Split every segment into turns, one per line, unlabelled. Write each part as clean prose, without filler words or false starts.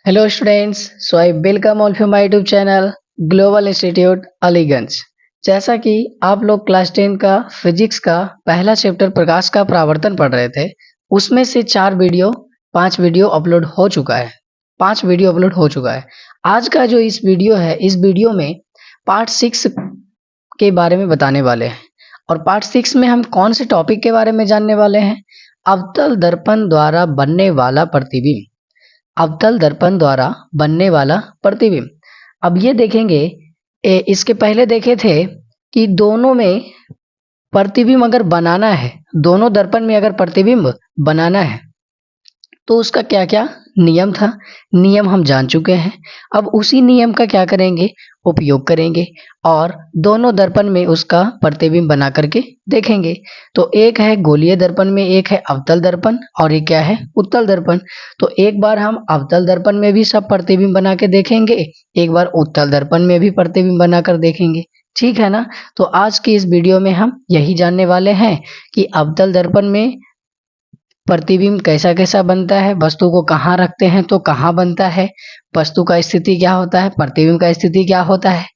Hello students, so I welcome all of my YouTube channel global institute Aliganj. जैसा कि आप लोग क्लास 10 का फिजिक्स का पहला चैप्टर प्रकाश का परावर्तन पढ़ रहे थे, उसमें से 5 वीडियो अपलोड हो चुका है। 5 वीडियो अपलोड हो चुका है। आज का जो इस वीडियो है, इस वीडियो में पार्ट 6 के बारे में बताने वाले हैं। और पार्ट 6 में हम कौन से टॉपिक के बारे में जानने वाले हैं? अवतल दर्पण द्वारा बनने वाला प्रतिबिंब। अवतल दर्पण द्वारा बनने वाला प्रतिबिंब। अब ये देखेंगे, इसके पहले देखे थे कि दोनों में प्रतिबिंब अगर बनाना है, दोनों दर्पण में अगर प्रतिबिंब बनाना है तो उसका क्या क्या नियम था, नियम हम जान चुके हैं। अब उसी नियम का क्या करेंगे, उपयोग करेंगे और दोनों दर्पण में उसका प्रतिबिंब बना करके देखेंगे। तो एक है गोलीय दर्पण में, एक है अवतल दर्पण और एक क्या है, उत्तल दर्पण। तो एक बार हम अवतल दर्पण में भी सब प्रतिबिंब बना के देखेंगे, एक बार उत्तल दर्पण में भी प्रतिबिंब बनाकर देखेंगे। ठीक है ना? तो आज की इस वीडियो में हम यही जानने वाले हैं कि अवतल दर्पण में प्रतिबिंब कैसा कैसा बनता है, वस्तु को कहाँ रखते हैं तो कहाँ बनता है, वस्तु का स्थिति क्या होता है, प्रतिबिंब का स्थिति क्या होता है,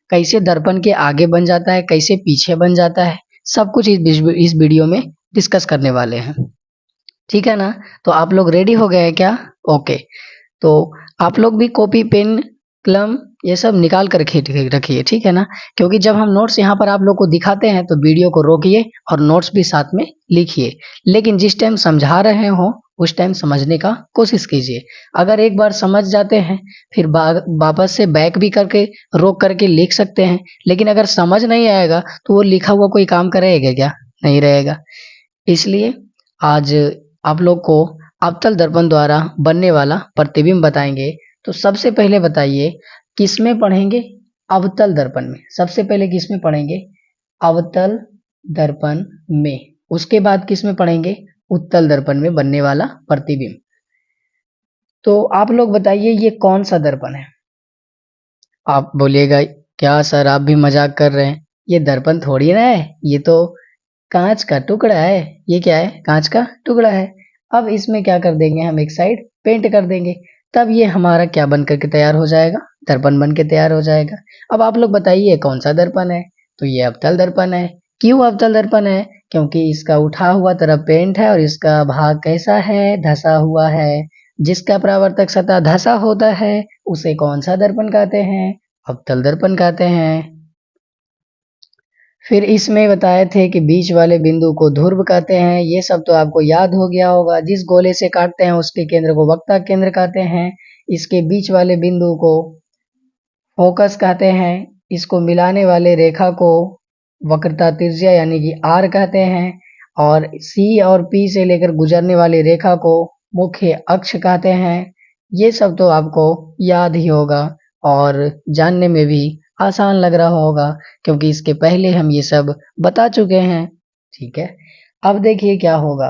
कैसे दर्पण के आगे बन जाता है, कैसे पीछे बन जाता है, सब कुछ इस वीडियो में डिस्कस करने वाले हैं। ठीक है ना? तो आप लोग रेडी हो गए हैं क्या? ओके। तो आप लोग भी कॉपी पेन कलम ये सब निकाल कर रखिए, ठीक है ना? क्योंकि जब हम नोट्स यहाँ पर आप लोग को दिखाते हैं तो वीडियो को रोकिए और नोट्स भी साथ में लिखिए। लेकिन जिस टाइम समझा रहे हो उस टाइम समझने का कोशिश कीजिए। अगर एक बार समझ जाते हैं फिर वापस से बैक भी करके रोक करके लिख सकते हैं। लेकिन अगर समझ नहीं आएगा तो वो लिखा हुआ कोई काम करेगा क्या? नहीं रहेगा। इसलिए आज आप लोग को अवतल दर्पण द्वारा बनने वाला प्रतिबिंब बताएंगे। तो सबसे पहले बताइए किसमें पढ़ेंगे? अवतल दर्पण में। सबसे पहले किसमें पढ़ेंगे? अवतल दर्पण में। उसके बाद किसमें पढ़ेंगे? उत्तल दर्पण में बनने वाला प्रतिबिंब। तो आप लोग बताइए ये कौन सा दर्पण है? आप बोलिएगा क्या सर आप भी मजाक कर रहे हैं, ये दर्पण थोड़ी ना है, ये तो कांच का टुकड़ा है। ये क्या है? कांच का टुकड़ा है। अब इसमें क्या कर देंगे, हम एक साइड पेंट कर देंगे, तब ये हमारा क्या बन करके तैयार हो जाएगा? दर्पण बन के तैयार हो जाएगा। अब आप लोग बताइए कौन सा दर्पण है? तो ये अवतल दर्पण है। क्यों अवतल दर्पण है? क्योंकि इसका उठा हुआ तरफ पेंट है और इसका भाग कैसा है? धसा हुआ है। जिसका परावर्तक सतह धसा होता है उसे कौन सा दर्पण कहते हैं? अवतल दर्पण कहते हैं। फिर इसमें बताए थे कि बीच वाले बिंदु को ध्रुव कहते हैं। ये सब तो आपको याद हो गया होगा। जिस गोले से काटते हैं उसके केंद्र को वक्ता केंद्र कहते हैं। इसके बीच वाले बिंदु को फोकस कहते हैं। इसको मिलाने वाले रेखा को वक्रता त्रिज्या यानी कि आर कहते हैं। और सी और पी से लेकर गुजरने वाली रेखा को मुख्य अक्ष कहते हैं। ये सब तो आपको याद ही होगा और जानने में भी आसान लग रहा होगा क्योंकि इसके पहले हम ये सब बता चुके हैं। ठीक है, अब देखिए क्या होगा।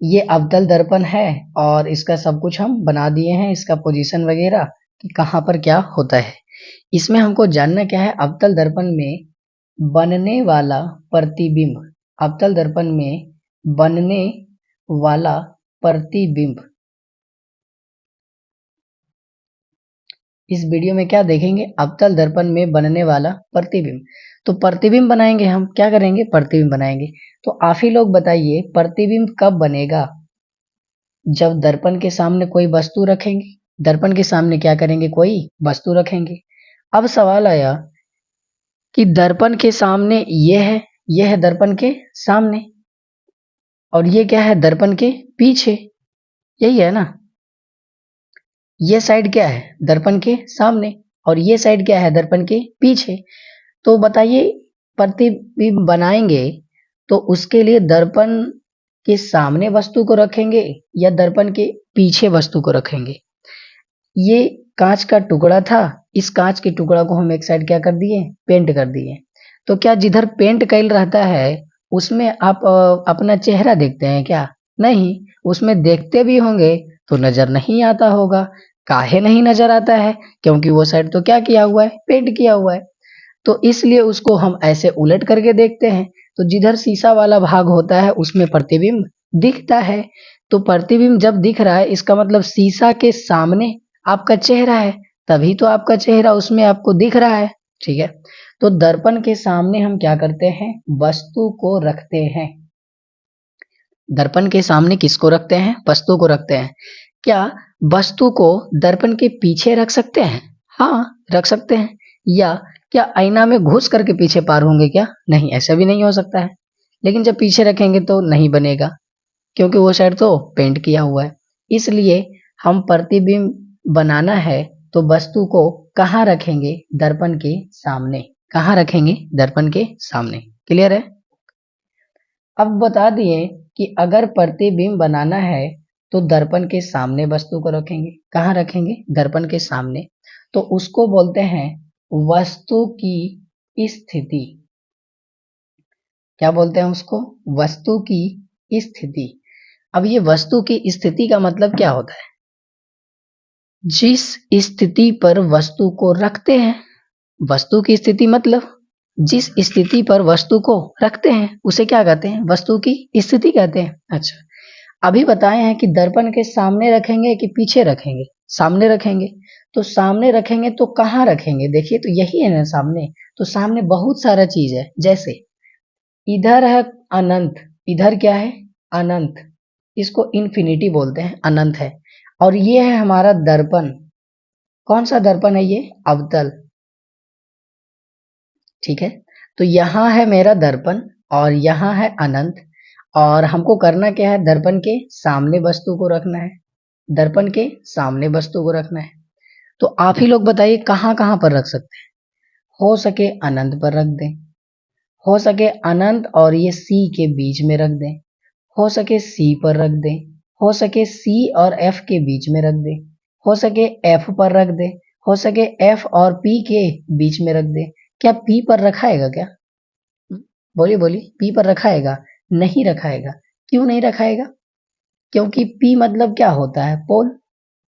ये अवतल दर्पण है और इसका सब कुछ हम बना दिए हैं, इसका पोजीशन वगैरह कि कहाँ पर क्या होता है। इसमें हमको जानना क्या है, अवतल दर्पण में बनने वाला प्रतिबिंब। अवतल दर्पण में बनने वाला प्रतिबिंब। इस वीडियो में क्या देखेंगे? अवतल दर्पण में बनने वाला प्रतिबिंब। तो प्रतिबिंब बनाएंगे हम, क्या करेंगे? प्रतिबिंब बनाएंगे। तो आप ही लोग बताइए प्रतिबिंब कब बनेगा? जब दर्पण के सामने कोई वस्तु रखेंगे। दर्पण के सामने क्या करेंगे? कोई वस्तु रखेंगे। अब सवाल आया कि दर्पण के सामने यह है दर्पण के सामने और ये क्या है? दर्पण के पीछे। यही है ना? ये साइड क्या है? दर्पण के सामने और ये साइड क्या है? दर्पण के पीछे। तो बताइए प्रतिबिंब बनाएंगे तो उसके लिए दर्पण के सामने वस्तु को रखेंगे या दर्पण के पीछे वस्तु को रखेंगे? ये कांच का टुकड़ा था, इस कांच के टुकड़ा को हम एक साइड क्या कर दिए? पेंट कर दिए। तो क्या जिधर पेंट कैल रहता है उसमें आप अपना चेहरा देखते हैं क्या? नहीं। उसमें देखते भी होंगे तो नजर नहीं आता होगा। काहे नहीं नजर आता है? क्योंकि वो साइड तो क्या किया हुआ है? पेंट किया हुआ है। तो इसलिए उसको हम ऐसे उलट करके देखते हैं। तो जिधर शीशा वाला भाग होता है उसमें प्रतिबिंब दिखता है। तो प्रतिबिंब जब दिख रहा है इसका मतलब शीशा के सामने आपका चेहरा है, तभी तो आपका चेहरा उसमें आपको दिख रहा है। ठीक है, तो दर्पण के सामने हम क्या करते हैं, वस्तु को रखते हैं। दर्पण के सामने किसको रखते हैं, वस्तु को रखते हैं। क्या वस्तु को दर्पण के पीछे रख सकते हैं? हाँ, रख सकते हैं। या क्या आईना में घुस करके पीछे पार होंगे क्या? नहीं, ऐसा भी नहीं हो सकता है। लेकिन जब पीछे रखेंगे तो नहीं बनेगा, क्योंकि वो साइड तो पेंट किया हुआ है। इसलिए हम प्रतिबिंब बनाना है तो वस्तु को कहाँ रखेंगे, दर्पण के सामने। कहाँ रखेंगे, दर्पण के सामने। क्लियर है? अब बता दिए कि अगर प्रतिबिंब बनाना है तो दर्पण के सामने वस्तु को रखेंगे। कहाँ रखेंगे, दर्पण के सामने। तो उसको बोलते हैं वस्तु की स्थिति। क्या बोलते हैं उसको, वस्तु की स्थिति। अब ये वस्तु की स्थिति का मतलब क्या होता है, जिस स्थिति पर वस्तु को रखते हैं। वस्तु की स्थिति मतलब जिस स्थिति पर वस्तु को रखते हैं उसे क्या कहते हैं, वस्तु की स्थिति कहते हैं। अच्छा, अभी बताए हैं कि दर्पण के सामने रखेंगे कि पीछे रखेंगे, सामने रखेंगे। तो सामने रखेंगे तो कहाँ रखेंगे, देखिए तो यही है ना सामने। तो सामने बहुत सारा चीज है, जैसे इधर है अनंत, इधर क्या है, अनंत, इसको इन्फिनिटी बोलते हैं, अनंत है। और ये है हमारा दर्पण। कौन सा दर्पण है ये, अवतल। ठीक है, तो यहाँ है मेरा दर्पण और यहाँ है अनंत। और हमको करना क्या है, दर्पण के सामने वस्तु को रखना है। दर्पण के सामने वस्तु को रखना है। तो आप ही लोग बताइए कहाँ कहाँ पर रख सकते हैं। हो सके अनंत पर रख दें, हो सके अनंत और ये सी के बीच में रख दें, हो सके सी पर रख दें, हो सके सी और एफ के बीच में रख दें, हो सके एफ पर रख दें, हो सके एफ और पी के बीच में रख दें। क्या पी पर रखाएगा क्या? बोलिए बोलिए, पी पर रखाएगा? नहीं रखाएगा। क्यों नहीं रखाएगा? क्योंकि पी मतलब क्या होता है, पोल।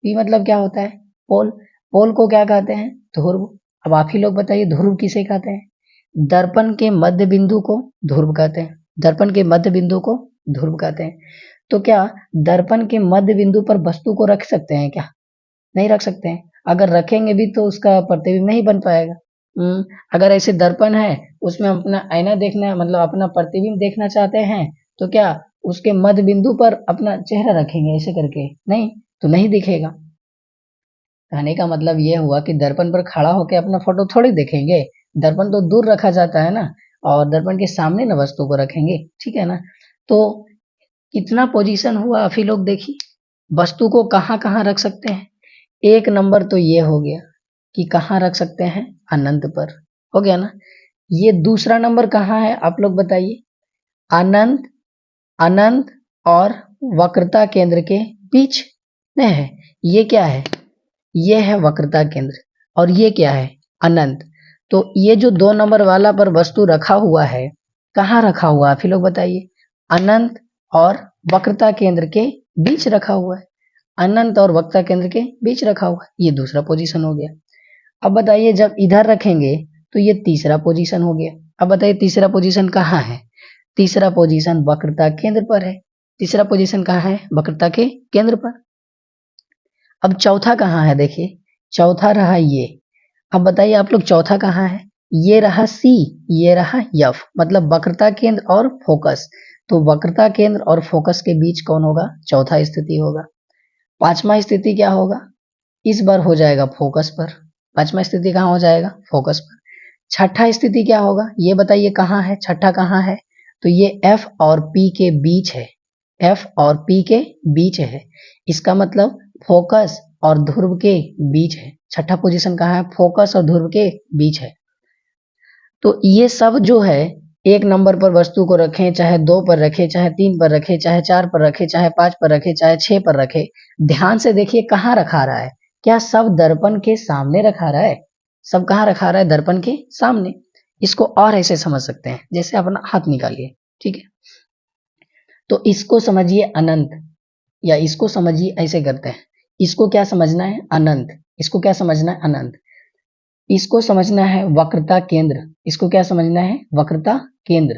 पी मतलब क्या होता है, पोल। पोल को क्या कहते हैं, ध्रुव। अब आप ही लोग बताइए ध्रुव किसे कहते हैं? दर्पण के मध्य बिंदु को ध्रुव कहते हैं। दर्पण के मध्य बिंदु को ध्रुव कहते हैं। तो क्या दर्पण के मध्य बिंदु पर वस्तु को रख सकते हैं क्या? नहीं रख सकते हैं। अगर रखेंगे भी तो उसका प्रतिबिंब नहीं बन पाएगा। अगर ऐसे दर्पण है, उसमें अपना आईना देखना, मतलब अपना प्रतिबिंब देखना चाहते हैं, तो क्या उसके मध्य बिंदु पर अपना चेहरा रखेंगे ऐसे करके? नहीं, तो नहीं दिखेगा। कहने का मतलब ये हुआ कि दर्पण पर खड़ा होकर अपना फोटो थोड़ी देखेंगे। दर्पण तो दूर रखा जाता है ना, और दर्पण के सामने ना वस्तु को रखेंगे। ठीक है ना? तो कितना पोजीशन हुआ आप ही लोग देखिए, वस्तु को कहाँ कहाँ रख सकते हैं। एक नंबर तो ये हो गया कि कहाँ रख सकते हैं, अनंत पर। हो गया ना? ये दूसरा नंबर कहाँ है आप लोग बताइए, अनंत, अनंत और वक्रता केंद्र के बीच में है। ये क्या है, ये है वक्रता केंद्र, और ये क्या है, अनंत। तो ये जो 2 नंबर वाला पर वस्तु रखा हुआ है, कहाँ रखा हुआ आप ही लोग बताइए, अनंत और वक्रता केंद्र के बीच रखा हुआ है। अनंत और वक्रता केंद्र के बीच रखा हुआ है, ये दूसरा पोजीशन हो गया। अब बताइए जब इधर रखेंगे तो ये तीसरा पोजीशन हो गया। अब बताइए तीसरा पोजीशन कहाँ है, तीसरा पोजीशन वक्रता केंद्र पर है। तीसरा पोजीशन कहाँ है, वक्रता के केंद्र पर। अब चौथा कहाँ है, देखिए चौथा रहा ये। अब बताइए आप लोग चौथा कहाँ है, ये रहा सी, ये रहा एफ, मतलब वक्रता केंद्र और फोकस। तो वक्रता केंद्र और फोकस के बीच कौन होगा, चौथा स्थिति होगा। पांचवा स्थिति क्या होगा, इस बार हो जाएगा फोकस पर। पांचवा स्थिति कहाँ हो जाएगा, फोकस पर। छठा स्थिति क्या होगा, ये बताइए कहाँ है, छठा कहाँ है, तो ये एफ और पी के बीच है। एफ और पी के बीच है, इसका मतलब फोकस और ध्रुव के बीच है। छठा पोजीशन कहाँ है, फोकस और ध्रुव के बीच है। तो ये सब जो है, 1 नंबर पर वस्तु को रखें, चाहे 2 पर रखे, चाहे 3 पर रखे, चाहे 4 पर रखे, चाहे 5 पर रखे, चाहे 6 पर रखे, ध्यान से देखिए कहाँ रखा रहा है। क्या सब दर्पण के सामने रखा रहा है, सब कहाँ रखा रहा है, दर्पण के सामने। इसको और ऐसे समझ सकते हैं, जैसे अपना हाथ निकालिए, ठीक है, तो इसको समझिए अनंत, या इसको समझिए, ऐसे करते हैं। इसको क्या समझना है, अनंत। इसको क्या समझना है, अनंत। इसको समझना है वक्रता केंद्र। इसको क्या समझना है, वक्रता केंद्र।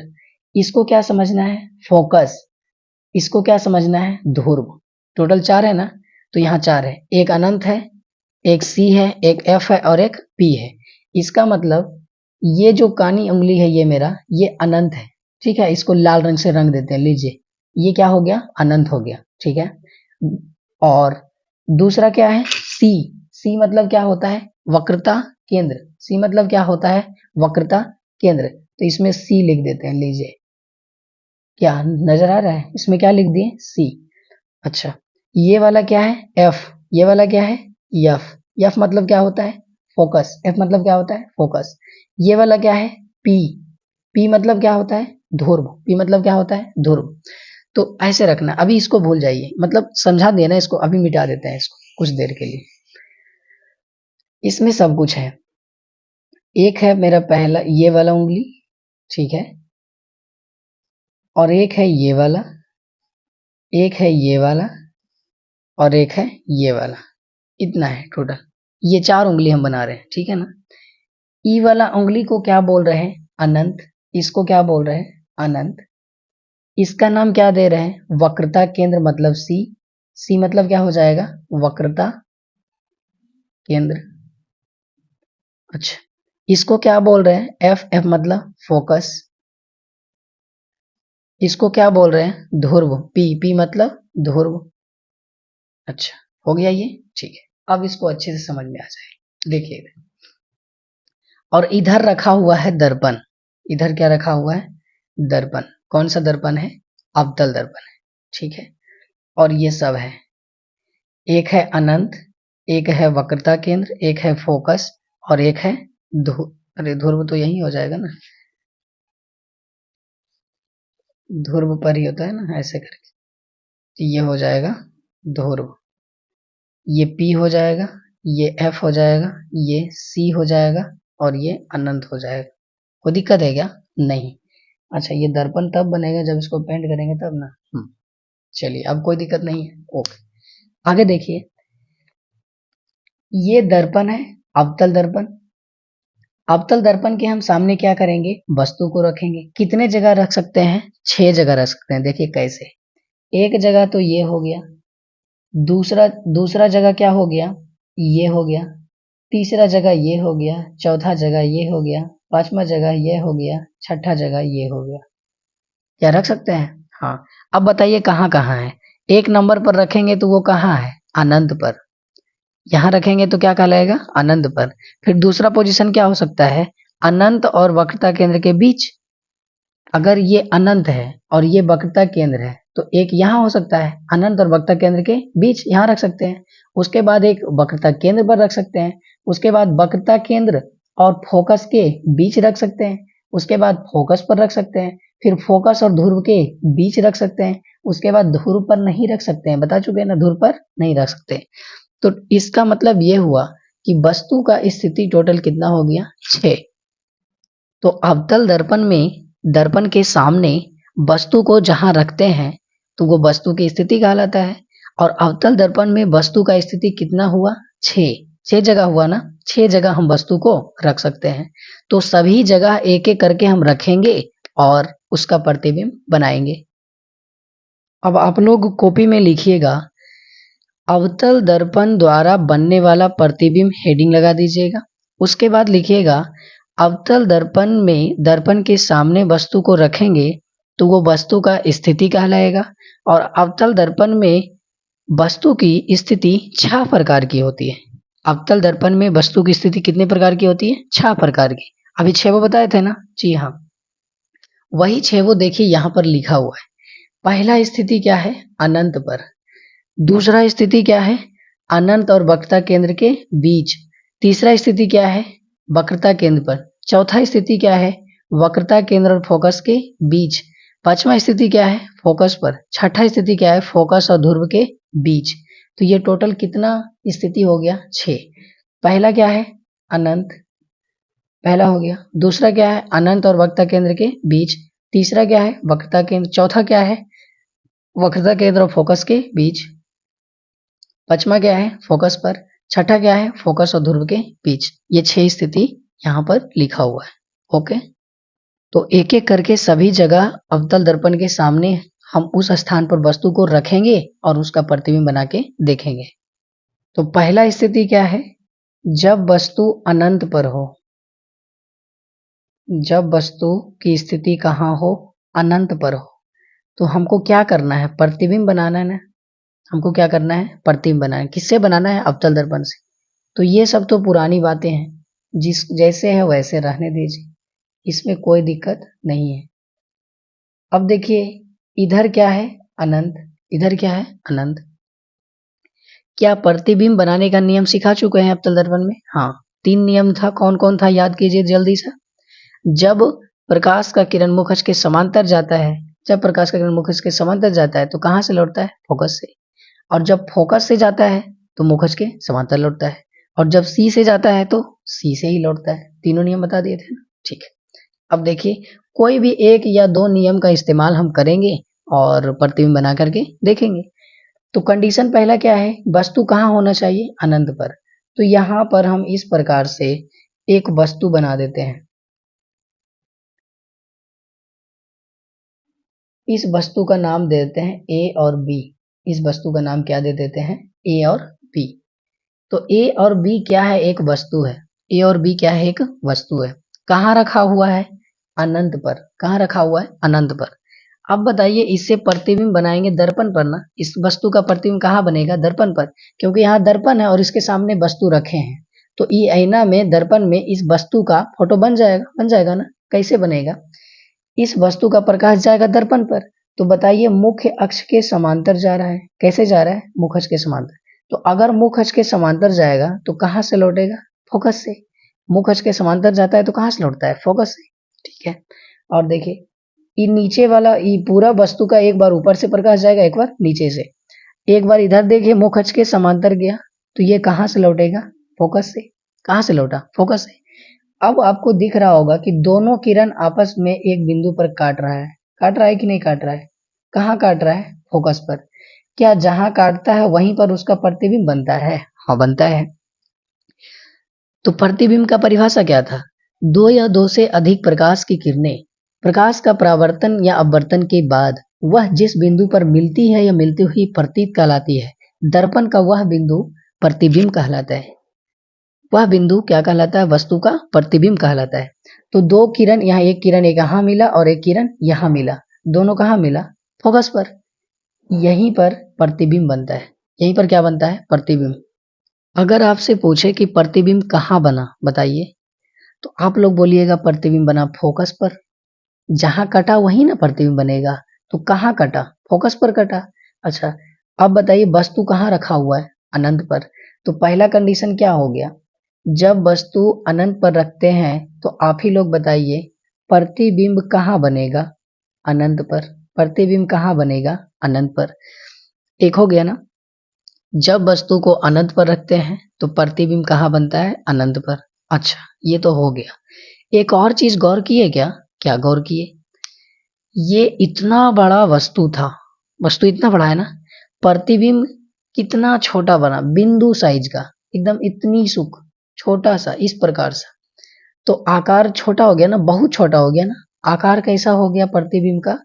इसको क्या समझना है, फोकस। इसको क्या समझना है, ध्रुव। टोटल 4 है ना, तो यहाँ 4 है, एक अनंत है, एक सी है, एक एफ है और एक पी है। इसका मतलब ये जो कानी उंगली है ये मेरा, ये अनंत है, ठीक है। इसको लाल रंग से रंग देते हैं, लीजिए, ये क्या हो गया, अनंत हो गया, ठीक है। और दूसरा क्या है, सी। सी मतलब क्या होता है, वक्रता केंद्र। सी मतलब क्या होता है, वक्रता केंद्र। तो इसमें सी लिख देते हैं, लीजिए, क्या नजर आ रहा है, इसमें क्या लिख दिए, सी। अच्छा, ये वाला क्या है, एफ। ये वाला क्या है, एफ। एफ मतलब क्या होता है, फोकस। एफ मतलब क्या होता है, फोकस। ये वाला क्या है, पी। पी मतलब क्या होता है, ध्रुव। पी मतलब क्या होता है, ध्रुव। तो ऐसे रखना, अभी इसको भूल जाइए, मतलब समझा दिया ना इसको, अभी मिटा देते हैं इसको कुछ देर के लिए। इसमें सब कुछ है। एक है मेरा पहला ये वाला उंगली, ठीक है, और एक है ये वाला, एक है ये वाला, और एक है ये वाला। इतना है टोटल, ये 4 उंगली हम बना रहे हैं, ठीक है ना। ई वाला उंगली को क्या बोल रहे हैं, अनंत। इसको क्या बोल रहे हैं, अनंत। इसका नाम क्या दे रहे हैं, वक्रता केंद्र मतलब सी। सी मतलब क्या हो जाएगा, वक्रता केंद्र। अच्छा, इसको क्या बोल रहे हैं, एफ। एफ मतलब फोकस। इसको क्या बोल रहे हैं, ध्रुव। पी। पी मतलब ध्रुव। अच्छा, हो गया ये, ठीक है। अब इसको अच्छे से समझ में आ जाए, देखिए। और इधर रखा हुआ है दर्पण। इधर क्या रखा हुआ है, दर्पण। कौन सा दर्पण है, अवतल दर्पण है, ठीक है। और ये सब है, एक है अनंत, एक है वक्रता केंद्र, एक है फोकस, और एक है अरे ध्रुव तो यही हो जाएगा ना, ध्रुव पर ही होता है ना, ऐसे करके। तो ये हो जाएगा ध्रुव, ये पी हो जाएगा, ये एफ हो जाएगा, ये सी हो जाएगा, और ये अनंत हो जाएगा। कोई दिक्कत है क्या, नहीं। अच्छा, ये दर्पण तब बनेगा जब इसको पेंट करेंगे तब ना। चलिए, अब कोई दिक्कत नहीं है, ओके। आगे देखिए, ये दर्पण है, अवतल दर्पण। अवतल दर्पण के हम सामने क्या करेंगे, वस्तु को रखेंगे। कितने जगह रख सकते हैं, 6 जगह रख सकते हैं। देखिए कैसे, एक जगह तो ये हो गया, दूसरा दूसरा जगह क्या हो गया, ये हो गया, तीसरा जगह ये हो गया, चौथा जगह ये हो गया, पांचवा जगह ये हो गया, छठा जगह ये हो गया। क्या रख सकते हैं, हाँ। अब बताइए कहाँ कहाँ है, एक नंबर पर रखेंगे तो वो कहाँ है, अनंत पर। यहाँ रखेंगे तो क्या कहलाएगा, अनंत पर। फिर दूसरा पोजीशन क्या हो सकता है, अनंत और वक्रता केंद्र के बीच। अगर ये अनंत है और ये वक्रता केंद्र है, तो एक यहाँ हो सकता है, अनंत और वक्रता केंद्र के बीच, यहाँ रख सकते हैं। उसके बाद एक वक्रता केंद्र पर रख सकते हैं। उसके बाद वक्रता केंद्र और फोकस के बीच रख सकते हैं। उसके बाद फोकस पर रख सकते हैं। फिर फोकस और ध्रुव के बीच रख सकते हैं। उसके बाद ध्रुव पर नहीं रख सकते हैं, बता चुके हैं ना, ध्रुव पर नहीं रख सकते। तो इसका मतलब ये हुआ कि वस्तु का स्थिति टोटल कितना हो गया, 6। तो अवतल दर्पण में दर्पण के सामने वस्तु को जहां रखते हैं तो वो वस्तु की स्थिति कहलाता है। और अवतल दर्पण में वस्तु का स्थिति कितना हुआ, 6। 6 जगह हुआ ना, 6 जगह हम वस्तु को रख सकते हैं। तो सभी जगह एक एक करके हम रखेंगे और उसका प्रतिबिंब बनाएंगे। अब आप लोग कॉपी में लिखिएगा, अवतल दर्पण द्वारा बनने वाला प्रतिबिंब हेडिंग लगा दीजिएगा। उसके बाद लिखिएगा, अवतल दर्पण में दर्पण के सामने वस्तु को रखेंगे तो वो वस्तु का स्थिति कहलाएगा। और अवतल दर्पण में वस्तु की स्थिति 6 प्रकार की होती है। अवतल दर्पण में वस्तु की स्थिति कितने प्रकार की होती है, 6 प्रकार की। अभी 6 वो बताए थे ना, जी हाँ, वही 6 वो देखिए यहाँ पर लिखा हुआ है। पहला स्थिति क्या है, अनंत पर। दूसरा स्थिति क्या है, अनंत और वक्रता केंद्र के बीच। तीसरा स्थिति क्या है, वक्रता केंद्र पर। चौथा स्थिति क्या है, वक्रता केंद्र और फोकस के बीच। पांचवा स्थिति क्या है, फोकस पर। छठा स्थिति क्या है, फोकस और ध्रुव के बीच। तो ये टोटल कितना स्थिति हो गया, 6। पहला क्या है, अनंत, पहला हो गया। दूसरा क्या है, अनंत और वक्रता केंद्र के बीच। तीसरा क्या है, वक्रता केंद्र। चौथा क्या है, वक्रता केंद्र और फोकस के बीच। पांचवा क्या है, फोकस पर। छठा क्या है, फोकस और ध्रुव के बीच। ये 6 स्थिति यहाँ पर लिखा हुआ है, ओके। तो एक एक करके सभी जगह अवतल दर्पण के सामने हम उस स्थान पर वस्तु को रखेंगे और उसका प्रतिबिंब बना के देखेंगे। तो पहला स्थिति क्या है, जब वस्तु अनंत पर हो। जब वस्तु की स्थिति कहाँ हो, अनंत पर हो, तो हमको क्या करना है, प्रतिबिंब बनाना है ना। हमको क्या करना है, प्रतिबिंब बनाना है। किससे बनाना है, अवतल दर्पण से। तो ये सब तो पुरानी बातें हैं, जिस जैसे है वैसे रहने दीजिए, इसमें कोई दिक्कत नहीं है। अब देखिए, इधर क्या है, अनंत, इधर क्या है, अनंत। क्या प्रतिबिंब बनाने का नियम सिखा चुके हैं अवतल दर्पण में? हाँ, 3 नियम था। कौन कौन था, याद कीजिए जल्दी से। जब प्रकाश का किरण मुखज के समांतर जाता है, जब प्रकाश का किरण मुखज के समांतर जाता है तो कहाँ से लौटता है, फोकस से। और जब फोकस से जाता है तो मुखज के समांतर लौटता है। और जब सी से जाता है तो सी से ही लौटता है। तीनों नियम बता दिए थे ना, ठीक है। अब देखिए, कोई भी एक या दो नियम का इस्तेमाल हम करेंगे और प्रतिबिंब बना करके देखेंगे। तो कंडीशन पहला क्या है, वस्तु कहाँ होना चाहिए, अनंत पर। तो यहाँ पर हम इस प्रकार से एक वस्तु बना देते हैं। इस वस्तु का नाम दे देते हैं ए और बी। इस वस्तु का नाम क्या दे देते हैं, ए और बी। तो ए और बी क्या है, एक वस्तु है। ए और बी क्या है, एक वस्तु है। कहाँ रखा हुआ है, अनंत पर। कहाँ रखा हुआ है, अनंत पर। अब बताइए, इससे प्रतिबिंब बनाएंगे दर्पण पर ना। इस वस्तु का प्रतिबिंब कहाँ बनेगा, दर्पण पर, क्योंकि यहाँ दर्पण है और इसके सामने वस्तु रखे हैं। तो ई आईना में, दर्पण में इस वस्तु का फोटो बन जाएगा, बन जाएगा ना। कैसे बनेगा, इस वस्तु का प्रकाश जाएगा दर्पण पर। तो बताइए, मुख्य अक्ष के समांतर जा रहा है। कैसे जा रहा है, मुख्य अक्ष के समांतर। तो अगर मुख्य अक्ष के समांतर जाएगा तो कहाँ से लौटेगा, फोकस से। मुख्य अक्ष के समांतर जाता है तो कहाँ से लौटता है, फोकस से, ठीक है। और देखिए, ये नीचे वाला, ये पूरा वस्तु का एक बार ऊपर से प्रकाश जाएगा, एक बार नीचे से। एक बार इधर देखिए, मुख्य अक्ष के समांतर गया तो ये कहाँ से लौटेगा, फोकस से। कहाँ से लौटा, फोकस से। अब आपको दिख रहा होगा कि दोनों किरण आपस में एक बिंदु पर काट रहा है। काट रहा है कि नहीं काट रहा है, कहाँ काट रहा है, फोकस पर। क्या जहां काटता है वहीं पर उसका प्रतिबिंब बनता है, हाँ बनता है। तो प्रतिबिंब का परिभाषा क्या था, दो या दो से अधिक प्रकाश की किरणें प्रकाश का परावर्तन या अपवर्तन के बाद वह जिस बिंदु पर मिलती है या मिलती हुई प्रतीत कहलाती है, दर्पण का वह बिंदु प्रतिबिंब कहलाता है। वह बिंदु क्या कहलाता है, वस्तु का प्रतिबिंब कहलाता है। तो दो किरण, यहाँ एक किरण एक यहाँ मिला और एक किरण यहाँ मिला, दोनों कहाँ मिला, फोकस पर। यहीं पर प्रतिबिंब बनता है। यहीं पर क्या बनता है, प्रतिबिंब। अगर आपसे पूछे कि प्रतिबिंब कहाँ बना, बताइए, तो आप लोग बोलिएगा प्रतिबिंब बना फोकस पर। जहां कटा वहीं ना प्रतिबिंब बनेगा। तो कहाँ कटा, फोकस पर कटा। अच्छा, अब बताइए, वस्तु कहाँ रखा हुआ है, अनंत पर। तो पहला कंडीशन क्या हो गया, जब वस्तु अनंत पर रखते हैं तो आप ही लोग बताइए, प्रतिबिंब कहाँ बनेगा, अनंत पर। प्रतिबिंब कहाँ बनेगा, अनंत पर। एक हो गया ना। जब वस्तु को अनंत पर रखते हैं तो प्रतिबिंब कहाँ बनता है, अनंत पर। अच्छा, ये तो हो गया। एक और चीज गौर किए क्या, क्या गौर किए, ये इतना बड़ा वस्तु था, वस्तु इतना बड़ा है ना, प्रतिबिंब कितना छोटा बना, बिंदु साइज का, एकदम इतनी सुख, छोटा सा, इस प्रकार से। तो आकार छोटा हो गया ना, बहुत छोटा हो गया ना। आकार कैसा हो गया प्रतिबिंब का,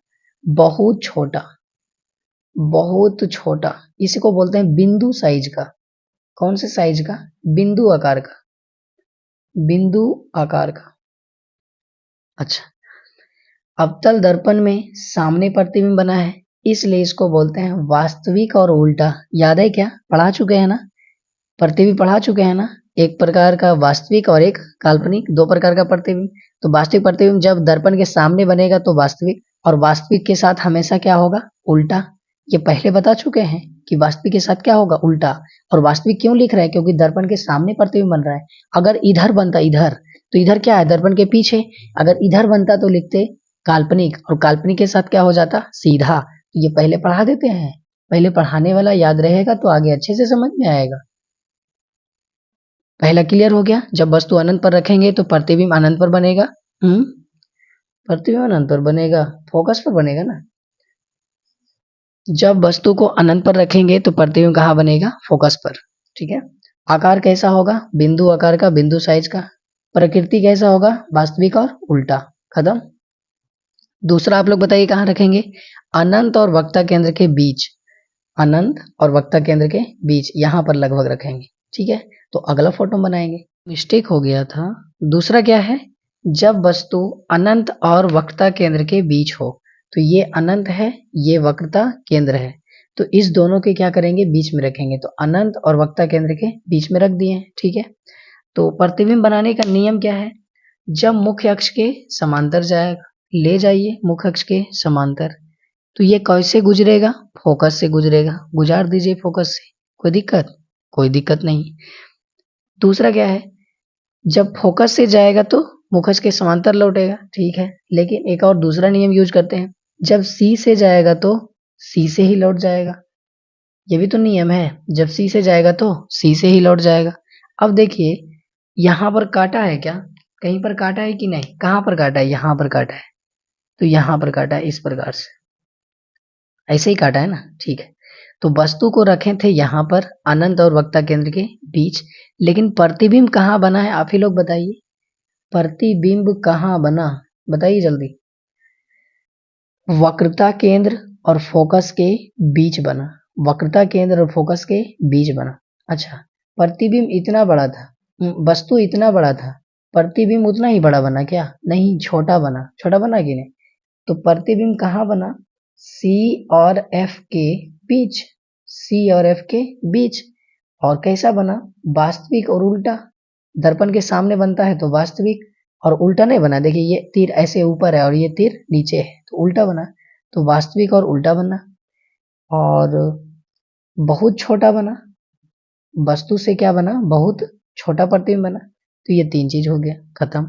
बहुत छोटा, बहुत छोटा। इसी को बोलते हैं बिंदु साइज का। कौन से साइज का, बिंदु आकार का, बिंदु आकार का। अच्छा, अवतल दर्पण में सामने प्रतिबिंब बना है, इसलिए इसको बोलते हैं वास्तविक और उल्टा। याद है क्या, पढ़ा चुके हैं ना, प्रतिबिंब पढ़ा चुके हैं ना। एक प्रकार का वास्तविक और एक काल्पनिक, दो प्रकार का प्रतिबिंब। तो वास्तविक प्रतिबिंब जब दर्पण के सामने बनेगा तो वास्तविक, और वास्तविक के साथ हमेशा क्या होगा, उल्टा। ये पहले बता चुके हैं कि वास्तविक के साथ क्या होगा, उल्टा। और वास्तविक क्यों लिख रहे हैं, क्योंकि दर्पण के सामने प्रतिबिंब बन रहा है। अगर इधर बनता, इधर, तो इधर क्या है, दर्पण के पीछे। अगर इधर बनता तो लिखते काल्पनिक, और काल्पनिक के साथ क्या हो जाता, सीधा। तो ये पहले पढ़ा देते हैं, पहले पढ़ाने वाला याद रहेगा तो आगे अच्छे से समझ में आएगा। पहला क्लियर हो गया, जब वस्तु अनंत पर रखेंगे तो प्रतिबिंब अनंत पर बनेगा। प्रतिबिंब अनंत पर बनेगा, फोकस पर बनेगा ना। जब वस्तु को अनंत पर रखेंगे तो प्रतिबिंब कहाँ बनेगा, फोकस पर, ठीक है। आकार कैसा होगा, बिंदु आकार का, बिंदु साइज का। प्रकृति कैसा होगा, वास्तविक और उल्टा, खत्म। दूसरा आप लोग बताइए कहाँ रखेंगे, अनंत और वक्ता केंद्र के बीच, अनंत और वक्ता केंद्र के बीच यहाँ पर लगभग रखेंगे। ठीक है, तो अगला फोटो बनाएंगे। मिस्टेक हो गया था। दूसरा क्या है, जब वस्तु अनंत और वक्रता केंद्र के बीच हो, तो ये अनंत है, ये वक्रता केंद्र है, तो इस दोनों के क्या करेंगे, बीच में रखेंगे। तो अनंत और वक्रता केंद्र के बीच में रख दिए। ठीक है, तो प्रतिबिंब बनाने का नियम क्या है, जब मुख्य अक्ष के समांतर जाएगा, ले जाइए मुख्य अक्ष के समांतर, तो ये कैसे गुजरेगा, फोकस से गुजरेगा, गुजार दीजिए फोकस से, कोई दिक्कत, कोई दिक्कत नहीं। दूसरा क्या है, जब फोकस से जाएगा तो मुखज के समांतर लौटेगा। ठीक है, लेकिन एक और दूसरा नियम यूज करते हैं, जब सी से जाएगा तो सी से ही लौट जाएगा, ये भी तो नियम है, जब सी से जाएगा तो सी से ही लौट जाएगा। अब देखिए यहाँ पर काटा है क्या, कहीं पर काटा है कि नहीं, कहाँ पर काटा है, यहाँ पर काटा है, तो यहाँ पर काटा है, इस प्रकार से ऐसे ही काटा है ना। ठीक है, तो वस्तु को रखे थे यहाँ पर अनंत और वक्ता केंद्र के बीच, लेकिन प्रतिबिंब कहाँ बना है, आप ही लोग बताइए, प्रतिबिंब कहाँ बना, बताइए जल्दी। वक्रता केंद्र और फोकस के बीच बना, वक्रता केंद्र और फोकस के बीच बना। अच्छा, प्रतिबिंब इतना बड़ा था, वस्तु इतना बड़ा था, प्रतिबिंब उतना ही बड़ा बना क्या, नहीं, छोटा बना, छोटा बना कि नहीं। तो प्रतिबिंब कहाँ बना, सी और एफ के बीच, सी और एफ के बीच। और कैसा बना, वास्तविक और उल्टा, दर्पण के सामने बनता है तो वास्तविक, और उल्टा नहीं बना, देखिए ये तीर ऐसे ऊपर है और ये तीर नीचे है, तो उल्टा बना, तो वास्तविक और उल्टा बना। और बहुत छोटा बना, वस्तु से क्या बना, बहुत छोटा प्रतिबिंब बना। तो ये तीन चीज हो गया, खत्म।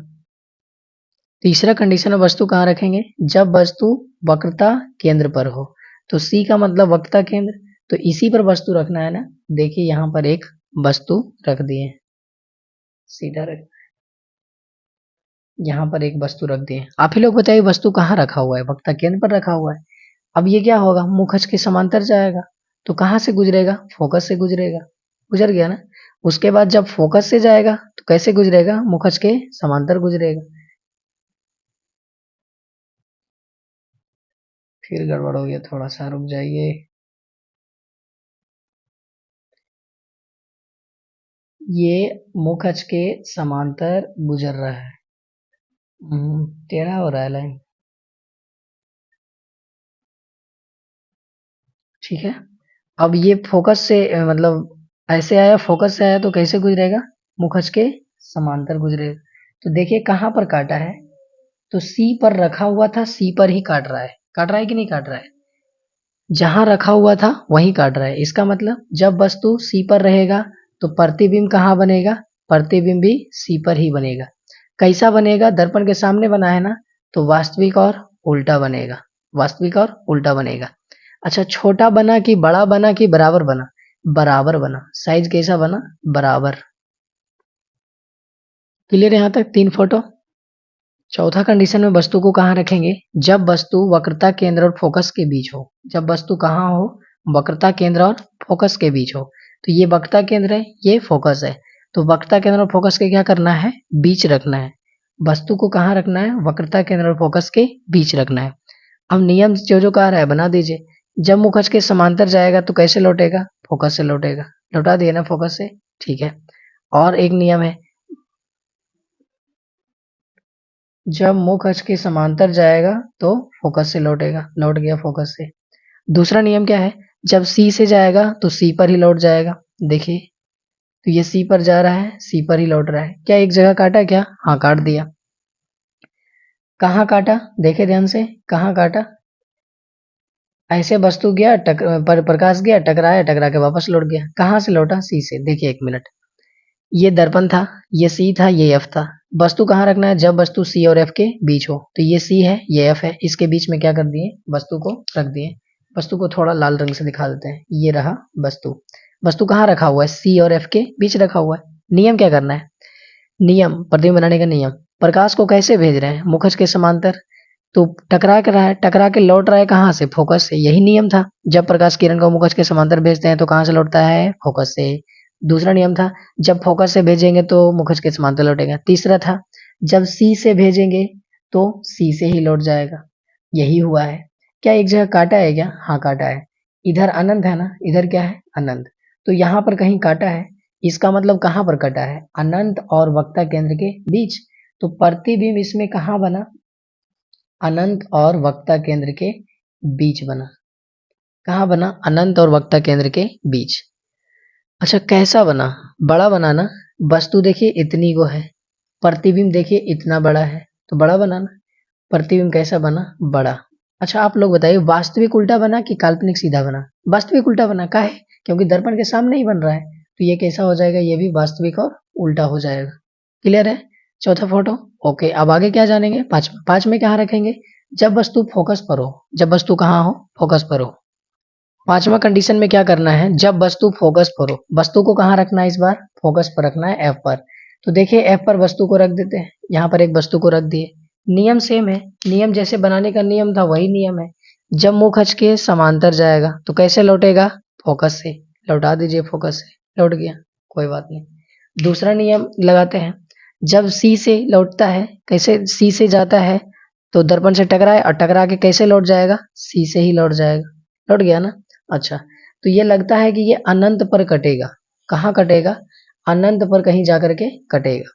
तीसरा कंडीशन में वस्तु कहाँ रखेंगे, जब वस्तु वक्रता केंद्र पर हो, तो सी का मतलब वक्रता केंद्र, तो इसी पर वस्तु रखना है ना। देखिए यहाँ पर एक वस्तु रख दिए, सीधा रख, यहाँ पर एक वस्तु रख दिए। आप ही लोग बताइए वस्तु कहाँ रखा हुआ है, वक्ता केंद्र पर रखा हुआ है। अब ये क्या होगा, मुखज के समांतर जाएगा, तो कहाँ से गुजरेगा, फोकस से गुजरेगा, गुजर गया ना। उसके बाद जब फोकस से जाएगा तो कैसे गुजरेगा, मुखज के समांतर गुजरेगा। फिर गड़बड़ हो गया, थोड़ा सा रुक जाइए। ये मुखज के समांतर गुजर रहा है, टेढ़ा हो रहा है लाइन। ठीक है, अब ये फोकस से मतलब ऐसे आया, फोकस से आया तो कैसे गुजरेगा, मुखज के समांतर गुजरेगा। तो देखिए कहाँ पर काटा है, तो सी पर रखा हुआ था, सी पर ही काट रहा है, काट रहा है कि नहीं काट रहा है, जहां रखा हुआ था वहीं काट रहा है। इसका मतलब जब वस्तु सी पर रहेगा तो प्रतिबिंब कहाँ बनेगा, प्रतिबिंब भी सी पर ही बनेगा। कैसा बनेगा, दर्पण के सामने बना है ना, तो वास्तविक और उल्टा बनेगा, वास्तविक और उल्टा बनेगा। अच्छा, छोटा बना कि बड़ा बना कि बराबर बना, बराबर बना। साइज कैसा बना, बराबर। क्लियर यहाँ तक, तीन फोटो। चौथा कंडीशन में वस्तु को कहाँ रखेंगे, जब वस्तु वक्रता केंद्र और फोकस के बीच हो, जब वस्तु कहाँ हो, वक्रता केंद्र और फोकस के बीच हो। तो ये वक्रता केंद्र है, ये फोकस है, तो वक्रता केंद्र और फोकस के क्या करना है, बीच रखना है। वस्तु को कहाँ रखना है, वक्रता केंद्र और फोकस के बीच रखना है। अब नियम जो जो कह रहा है बना दीजिए। जब मुखज के समांतर जाएगा तो कैसे लौटेगा, फोकस से लौटेगा, लौटा दिए ना फोकस से। ठीक है, और एक नियम है, जब मुख अक्ष के समांतर जाएगा तो फोकस से लौटेगा, लौट गया फोकस से। दूसरा नियम क्या है, जब सी से जाएगा तो सी पर ही लौट जाएगा। देखिए, तो ये सी पर जा रहा है, सी पर ही लौट रहा है। क्या एक जगह काटा क्या, हाँ काट दिया। कहाँ काटा, देखे ध्यान से, कहाँ काटा, ऐसे वस्तु गया प्रकाश गया, टकराया, टकरा के वापस लौट गया। कहाँ से लौटा, सी से। देखिए एक मिनट, ये दर्पण था, ये सी था, ये एफ था। वस्तु कहाँ रखना है, जब वस्तु सी और एफ के बीच हो, तो ये सी है, ये एफ है, इसके बीच में क्या कर दिए, वस्तु को रख दिए। वस्तु को थोड़ा लाल रंग से दिखा देते हैं, ये रहा वस्तु। वस्तु कहाँ रखा हुआ है, सी और एफ के बीच रखा हुआ है। नियम क्या करना है, नियम प्रतिबिंब बनाने का नियम, प्रकाश को कैसे भेज रहे हैं, मुखज के समांतर, तो टकरा कर रहा है, टकरा के लौट रहा है कहाँ से, फोकस से। यही नियम था, जब प्रकाश किरण को मुखज के समांतर भेजते हैं तो कहाँ से लौटता है, फोकस से। दूसरा नियम था, जब फोकस से भेजेंगे तो मुखज के समांतर लौटेगा। तीसरा था, जब सी से भेजेंगे तो सी से ही लौट जाएगा। यही हुआ है। क्या एक जगह काटा है क्या? हाँ काटा है। इधर अनंत है ना, इधर क्या है? अनंत। तो यहाँ पर कहीं काटा है, इसका मतलब कहाँ पर कटा है? अनंत और वक्ता केंद्र के बीच। तो प्रतिबिंब इसमें कहाँ बना? अनंत और वक्ता केंद्र के बीच बना। कहाँ बना? अनंत और वक्ता केंद्र के बीच। अच्छा कैसा बना? बड़ा बना ना। वस्तु देखिए इतनी को है, प्रतिबिंब देखिए इतना बड़ा है, तो बड़ा बना ना। प्रतिबिंब कैसा बना? बड़ा। अच्छा आप लोग बताइए, वास्तविक उल्टा बना कि काल्पनिक सीधा बना? वास्तविक उल्टा बना। काहे? क्योंकि दर्पण के सामने ही बन रहा है, तो ये कैसा हो जाएगा? ये भी वास्तविक और उल्टा हो जाएगा। क्लियर है? चौथा फोटो। ओके, अब आगे क्या जानेंगे? पांचवा। पांच में कहाँ रखेंगे? जब वस्तु फोकस पर हो। जब वस्तु कहाँ हो? फोकस पर हो। पांचवा कंडीशन में क्या करना है? जब वस्तु फोकस पर हो। वस्तु को कहाँ रखना है इस बार? फोकस पर रखना है, एफ पर। तो देखिए एफ पर वस्तु को रख देते हैं, यहाँ पर एक वस्तु को रख दिए। नियम सेम है, नियम जैसे बनाने का नियम था वही नियम है। जब मुख खच के समांतर जाएगा तो कैसे लौटेगा? फोकस से। लौटा दीजिए फोकस से, लौट गया, कोई बात नहीं। दूसरा नियम लगाते हैं। जब सी से लौटता है, कैसे? सी से जाता है तो दर्पण से टकराए और टकरा के कैसे लौट जाएगा? सी से ही लौट जाएगा। लौट गया ना। अच्छा, तो ये लगता है कि ये अनंत पर कटेगा। कहाँ कटेगा? अनंत पर कहीं जाकर के कटेगा।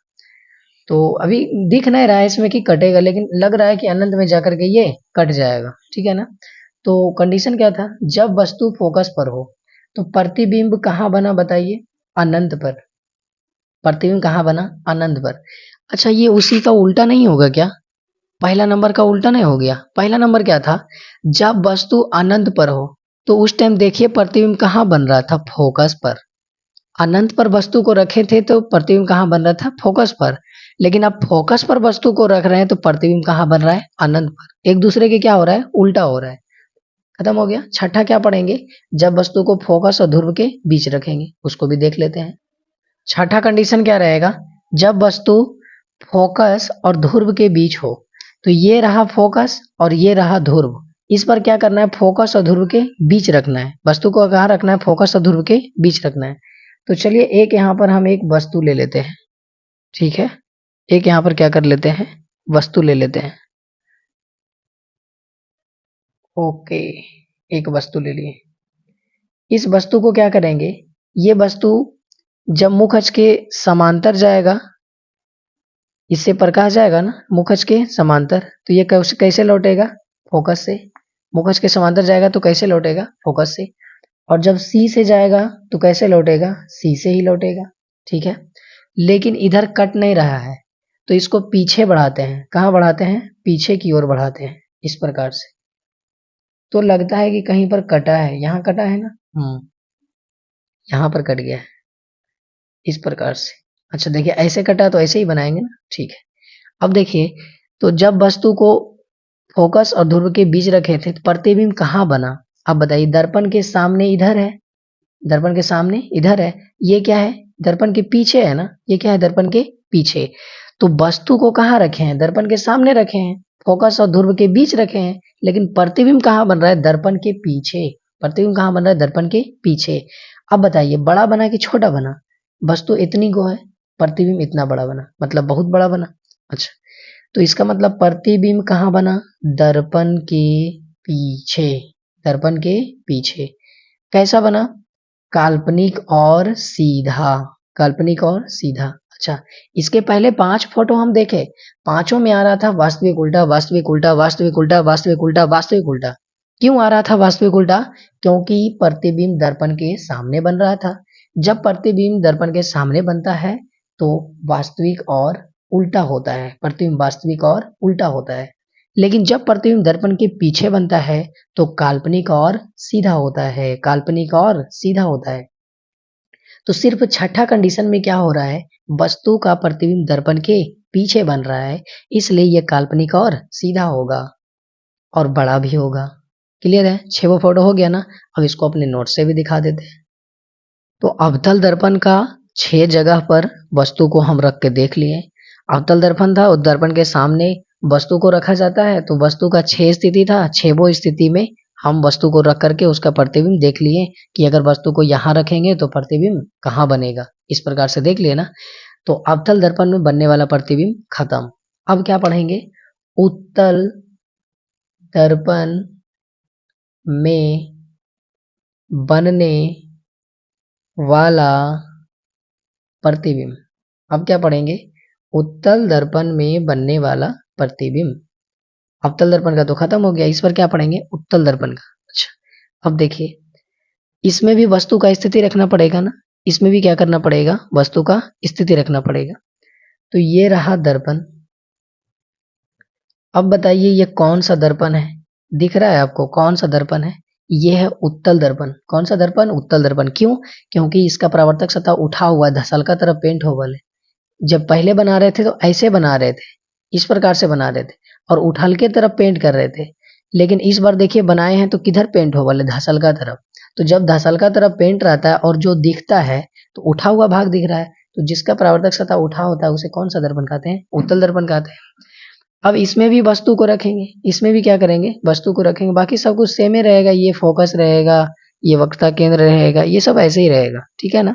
तो अभी दिख नहीं रहा है इसमें कि कटेगा, लेकिन लग रहा है कि अनंत में जाकर के ये कट जाएगा। ठीक है ना। तो कंडीशन क्या था? जब वस्तु फोकस पर हो। तो प्रतिबिंब कहाँ बना बताइए? अनंत पर। प्रतिबिंब कहाँ बना? अनंत पर। अच्छा ये उसी का उल्टा नहीं होगा क्या? पहला नंबर का उल्टा नहीं हो गया? पहला नंबर क्या था? जब वस्तु अनंत पर हो, तो उस टाइम देखिए प्रतिबिंब कहाँ बन रहा था? फोकस पर। अनंत पर वस्तु को रखे थे तो प्रतिबिंब कहाँ बन रहा था? फोकस पर। लेकिन अब फोकस पर वस्तु को रख रहे हैं तो प्रतिबिंब कहाँ बन रहा है? अनंत पर। एक दूसरे के क्या हो रहा है? उल्टा हो रहा है। खत्म हो गया। छठा क्या पढ़ेंगे? जब वस्तु को फोकस और ध्रुव के बीच रखेंगे, उसको भी देख लेते हैं। छठा कंडीशन क्या रहेगा? जब वस्तु फोकस और ध्रुव के बीच हो। तो ये रहा फोकस और ये रहा ध्रुव। इस पर क्या करना है? फोकस और ध्रुव के बीच रखना है। वस्तु को कहाँ रखना है? फोकस और ध्रुव के बीच रखना है। तो चलिए एक यहाँ पर हम एक वस्तु ले लेते हैं। ठीक है, एक यहाँ पर क्या कर लेते हैं? वस्तु ले लेते हैं। ओके, एक वस्तु ले लिए। इस वस्तु को क्या करेंगे? ये वस्तु जब मुख अक्ष के समांतर जाएगा, इससे प्रकाश जाएगा ना मुख अक्ष के समांतर, तो ये कैसे लौटेगा? फोकस से। मुख अक्ष के समांतर जाएगा तो कैसे लौटेगा? फोकस से। और जब सी से जाएगा तो कैसे लौटेगा? सी से ही लौटेगा। ठीक है, लेकिन इधर कट नहीं रहा है, तो इसको पीछे बढ़ाते हैं। कहाँ बढ़ाते हैं? पीछे की ओर बढ़ाते हैं, इस प्रकार से। तो लगता है कि कहीं पर कटा है, यहाँ कटा है ना। यहाँ पर कट गया है, इस प्रकार से। अच्छा देखिए ऐसे कटा तो ऐसे ही बनाएंगे ना। ठीक है, अब देखिए, तो जब वस्तु को फोकस और ध्रुव के बीच रखे थे तो प्रतिबिंब कहाँ बना? अब बताइए, दर्पण के सामने इधर है, दर्पण के सामने इधर है। ये क्या है? दर्पण के पीछे है ना। ये क्या है? दर्पण के पीछे। तो वस्तु को कहाँ रखे हैं? दर्पण के सामने रखे हैं। फोकस और ध्रुव के बीच रखे हैं, लेकिन प्रतिबिंब कहाँ बन रहा है? दर्पण के पीछे। प्रतिबिंब कहाँ बन रहा है? दर्पण के पीछे। अब बताइए बड़ा बना कि छोटा बना? वस्तु इतनी को है, प्रतिबिंब इतना बड़ा बना, मतलब बहुत बड़ा बना। अच्छा, तो इसका मतलब प्रतिबिंब कहाँ बना? दर्पण के पीछे। दर्पण के पीछे। कैसा बना? काल्पनिक और सीधा। काल्पनिक और सीधा। अच्छा, इसके पहले पांच फोटो हम देखे, पांचों में आ रहा था वास्तविक उल्टा, वास्तविक उल्टा, वास्तविक उल्टा, वास्तविक उल्टा, वास्तविक उल्टा। क्यों आ रहा था वास्तविक उल्टा? क्योंकि प्रतिबिंब दर्पण के सामने बन रहा था। जब प्रतिबिंब दर्पण के सामने बनता है तो वास्तविक और उल्टा होता है। प्रतिबिंब वास्तविक और उल्टा होता है। लेकिन जब प्रतिबिंब दर्पण के पीछे बनता है तो काल्पनिक और सीधा होता है। काल्पनिक और सीधा होता है। तो सिर्फ छठा कंडीशन में क्या हो रहा है? वस्तु का प्रतिबिंब दर्पण के पीछे बन रहा है, इसलिए यह काल्पनिक और सीधा होगा और बड़ा भी होगा। क्लियर है? 6 फोटो हो गया ना। अब इसको अपने नोट से भी दिखा देते हैं। तो अवतल दर्पण का 6 जगह पर वस्तु को हम रख के देख लिए। अवतल दर्पण था, उस दर्पण के सामने वस्तु को रखा जाता है, तो वस्तु का 6 स्थिति था। 6 स्थिति में हम वस्तु को रख करके उसका प्रतिबिंब देख लिए कि अगर वस्तु को यहाँ रखेंगे तो प्रतिबिंब कहाँ बनेगा। इस प्रकार से देख लिए ना। तो अवतल दर्पण में बनने वाला प्रतिबिंब खत्म। अब क्या पढ़ेंगे? उत्तल दर्पण में बनने वाला प्रतिबिंब। अब क्या पढ़ेंगे? उत्तल दर्पण में बनने वाला प्रतिबिंब। अवतल दर्पण का तो खत्म हो गया, इस पर क्या पढ़ेंगे? उत्तल दर्पण का। अच्छा, अब देखिए, इसमें भी वस्तु का स्थिति रखना पड़ेगा ना, इसमें भी क्या करना पड़ेगा? वस्तु का स्थिति रखना पड़ेगा। तो ये रहा दर्पण। अब बताइए ये कौन सा दर्पण है? दिख रहा है आपको कौन सा दर्पण है? ये है उत्तल दर्पण। कौन सा दर्पण? उत्तल दर्पण। क्यों? क्योंकि इसका परावर्तक सतह उठा हुआ है, धसलका तरफ पेंट हो वाले। जब पहले बना रहे थे तो ऐसे बना रहे थे, इस प्रकार से बना रहे थे और उठल के तरफ पेंट कर रहे थे। लेकिन इस बार देखिए बनाए हैं तो किधर पेंट हो वाले? धसलका तरफ। तो जब धसलका तरफ पेंट रहता है और जो दिखता है तो उठा हुआ भाग दिख रहा है, तो जिसका परावर्तक सतह उठा होता है उसे कौन सा दर्पण कहते हैं? उत्तल दर्पण कहते हैं। अब इसमें भी वस्तु को रखेंगे, इसमें भी क्या करेंगे? वस्तु को रखेंगे। बाकी सब कुछ सेम ही रहेगा, ये फोकस रहेगा, ये वक्रता केंद्र रहेगा, ये सब ऐसे ही रहेगा, ठीक है ना।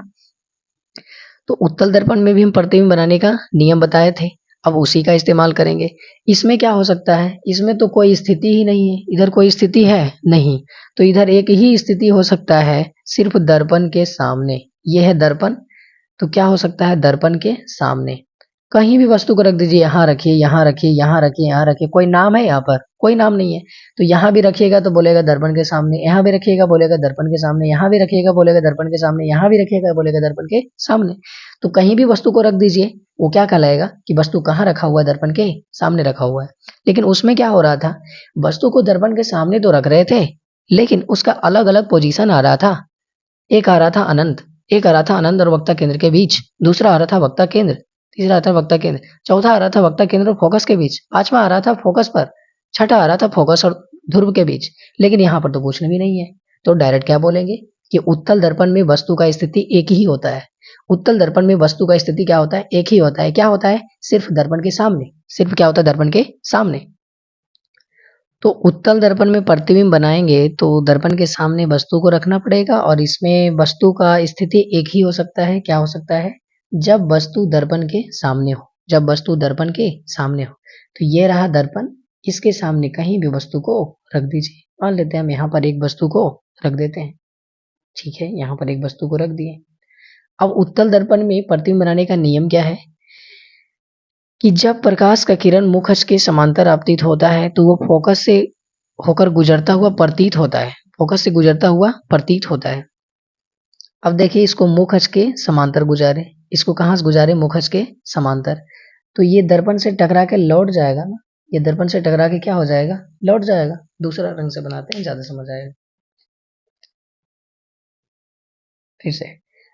तो उत्तल दर्पण में भी हम प्रतिबिंब बनाने का नियम बताए थे, अब उसी का इस्तेमाल करेंगे। इसमें क्या हो सकता है? इसमें तो कोई स्थिति ही नहीं है, इधर कोई स्थिति है नहीं, तो इधर एक ही स्थिति हो सकता है, सिर्फ दर्पण के सामने। ये है दर्पण, तो क्या हो सकता है? दर्पण के सामने कहीं भी वस्तु को रख दीजिए, यहाँ रखिए, यहाँ रखिए, यहाँ रखिए, यहाँ रखिए। कोई नाम है यहाँ पर? कोई नाम नहीं है। तो यहाँ भी रखिएगा तो बोलेगा दर्पण के सामने, यहाँ भी रखिएगा बोलेगा दर्पण के सामने, यहाँ भी रखिएगा बोलेगा दर्पण के सामने, यहाँ भी रखिएगा बोलेगा दर्पण के सामने। तो कहीं भी वस्तु को रख दीजिए, वो क्या कहलाएगा कि वस्तु कहाँ रखा हुआ है? दर्पण के सामने रखा हुआ है। लेकिन उसमें क्या हो रहा था? वस्तु को दर्पण के सामने तो रख रहे थे, लेकिन उसका अलग अलग पोजीशन आ रहा था। एक आ रहा था अनंत, एक आ रहा था अनंत और वक्ता केंद्र के बीच, दूसरा आ रहा था वक्ता केंद्र, तीसरा आता वक्ता केंद्र, चौथा आ रहा था वक्ता केंद्र और फोकस के बीच, पांचवा आ रहा था फोकस पर, छठा आ रहा था फोकस और ध्रुव के बीच। लेकिन यहाँ पर तो कुछ भी नहीं है, तो डायरेक्ट क्या बोलेंगे कि उत्तल दर्पण में वस्तु का स्थिति एक ही होता है। उत्तल दर्पण में वस्तु का स्थिति क्या होता है? एक ही होता है। क्या होता है? सिर्फ दर्पण के सामने। सिर्फ क्या होता है? दर्पण के सामने। तो उत्तल दर्पण में प्रतिबिंब बनाएंगे तो दर्पण के सामने वस्तु को रखना पड़ेगा और इसमें वस्तु का स्थिति एक ही हो सकता है। क्या हो सकता है? जब वस्तु दर्पण के सामने हो, जब वस्तु दर्पण के सामने हो। तो ये रहा दर्पण, इसके सामने कहीं भी वस्तु को रख दीजिए। मान लेते हैं हम यहाँ पर एक वस्तु को रख देते हैं, ठीक है, यहाँ पर एक वस्तु को रख दिए। अब उत्तल दर्पण में प्रतिबिंब बनाने का नियम क्या है कि जब प्रकाश का किरण मुख अक्ष के समांतर आपतित होता है तो वो फोकस से होकर गुजरता हुआ प्रतीत होता है, फोकस से गुजरता हुआ प्रतीत होता है। अब देखिए इसको मुख अक्ष के समांतर गुजारे, इसको कहाँ से गुजारे? मुख अक्ष के समांतर। तो ये दर्पण से टकरा के लौट जाएगा ना, ये दर्पण से टकरा के क्या हो जाएगा? लौट जाएगा। दूसरा रंग से बनाते हैं, ज्यादा समझ आएगा। फिर से,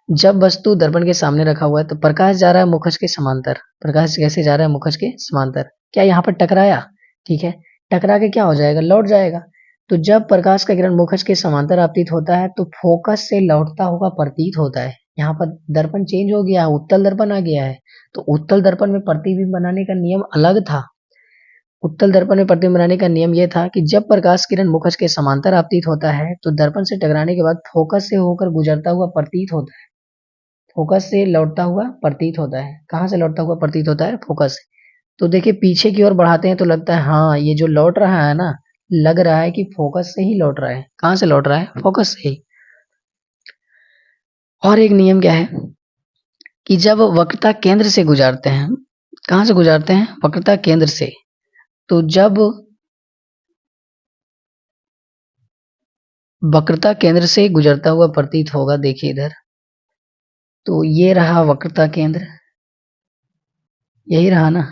जब वस्तु दर्पण के सामने रखा हुआ है तो प्रकाश जा रहा है मुखच के समांतर। प्रकाश कैसे जा रहा है? मुखच के समांतर। क्या यहाँ पर टकराया? ठीक है, टकरा के क्या हो जाएगा? लौट जाएगा। तो जब प्रकाश का किरण मुखच के समांतर आपतित होता है तो फोकस से लौटता हुआ प्रतीत होता है। यहाँ पर दर्पण चेंज हो गया, उत्तल दर्पण आ गया है। तो उत्तल दर्पण में प्रतिबिंब बनाने का नियम अलग था। उत्तल दर्पण में प्रतिबिंब बनाने का नियम यह था कि जब प्रकाश किरण मुखच के समांतर आपतित होता है तो दर्पण से टकराने के बाद फोकस से होकर गुजरता हुआ प्रतीत होता है, फोकस से लौटता हुआ प्रतीत होता है। कहाँ से लौटता हुआ प्रतीत होता है? फोकस से। तो देखिए पीछे की ओर बढ़ाते हैं तो लगता है हाँ ये जो लौट रहा है ना, लग रहा है कि फोकस से ही लौट रहा है। कहाँ से लौट रहा है? फोकस से ही। और एक नियम क्या है कि जब वक्रता केंद्र से गुजारते हैं, कहाँ से गुजारते हैं? वक्रता केंद्र से। तो जब वक्रता केंद्र से गुजरता हुआ प्रतीत होगा, देखिए इधर, तो ये रहा वक्रता केंद्र, यही रहा ना।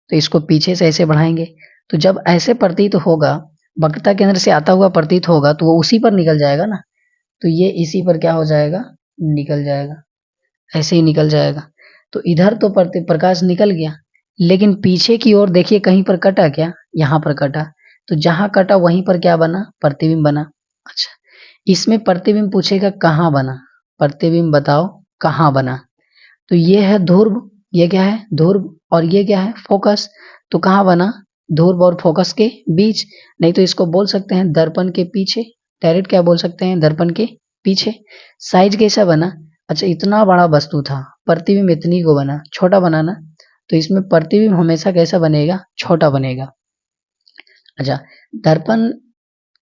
तो इसको पीछे से ऐसे बढ़ाएंगे तो जब ऐसे प्रतीत होगा, वक्रता केंद्र से आता हुआ प्रतीत होगा तो वो उसी पर निकल जाएगा ना। तो ये इसी पर क्या हो जाएगा? निकल जाएगा, ऐसे ही निकल जाएगा। तो इधर तो प्रकाश निकल गया, लेकिन पीछे की ओर देखिए कहीं पर कटा क्या? यहाँ पर कटा। तो जहां कटा वहीं पर क्या बना? प्रतिबिंब बना। अच्छा, इसमें प्रतिबिंब पूछेगा कहाँ बना? प्रतिबिंब बताओ कहाँ बना? तो ये है ध्रुव, ये क्या है? ध्रुव, और ये क्या है? फोकस। तो कहाँ बना? ध्रुव और फोकस के बीच। नहीं तो इसको बोल सकते हैं दर्पण के पीछे, डायरेक्ट क्या बोल सकते हैं? दर्पण के पीछे। साइज कैसा बना? अच्छा, इतना बड़ा वस्तु था, प्रतिबिंब इतनी को बना, छोटा बना ना। तो इसमें प्रतिबिंब हमेशा कैसा बनेगा? छोटा बनेगा। अच्छा, दर्पण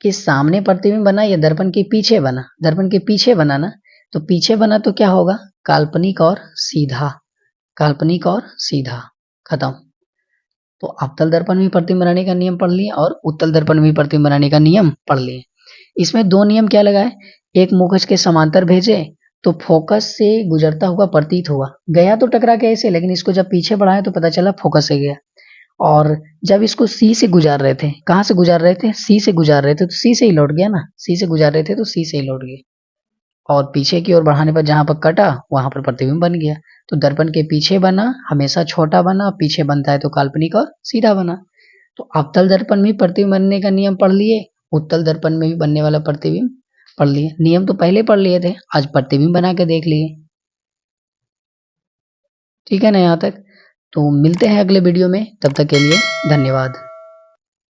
के सामने प्रतिबिंब बना या दर्पण के पीछे बना? दर्पण के पीछे बना ना, तो पीछे बना तो क्या होगा? काल्पनिक और सीधा, काल्पनिक और सीधा, खत्म। तो अवतल दर्पण में प्रतिबिंब बनाने का नियम पढ़ लिए और उत्तल दर्पण में प्रतिबिंब बनाने का नियम पढ़ लिए। इसमें दो नियम क्या लगाए? एक मुखज के समांतर भेजे तो फोकस से गुजरता हुआ प्रतीत हुआ, गया तो टकरा के ऐसे, लेकिन इसको जब पीछे बढ़ाया तो पता चला फोकस से गया। और जब इसको सी से गुजार रहे थे, कहाँ से गुजार रहे थे? सी से गुजार रहे थे, तो सी से ही लौट गया ना, सी से गुजार रहे थे तो सी से ही लौट गए। और पीछे की ओर बढ़ाने पर जहां पर कटा वहां पर प्रतिबिंब बन गया। तो दर्पण के पीछे बना हमेशा छोटा बना, पीछे बनता है तो काल्पनिक और सीधा बना। तो अवतल दर्पण में प्रतिबिंब बनने का नियम पढ़ लिए, उत्तल दर्पण में भी बनने वाला प्रतिबिंब पढ़ लिए। नियम तो पहले पढ़ लिए थे, आज प्रतिबिंब बना के देख लिए। ठीक है ना यहाँ तक? तो मिलते हैं अगले वीडियो में, तब तक के लिए धन्यवाद।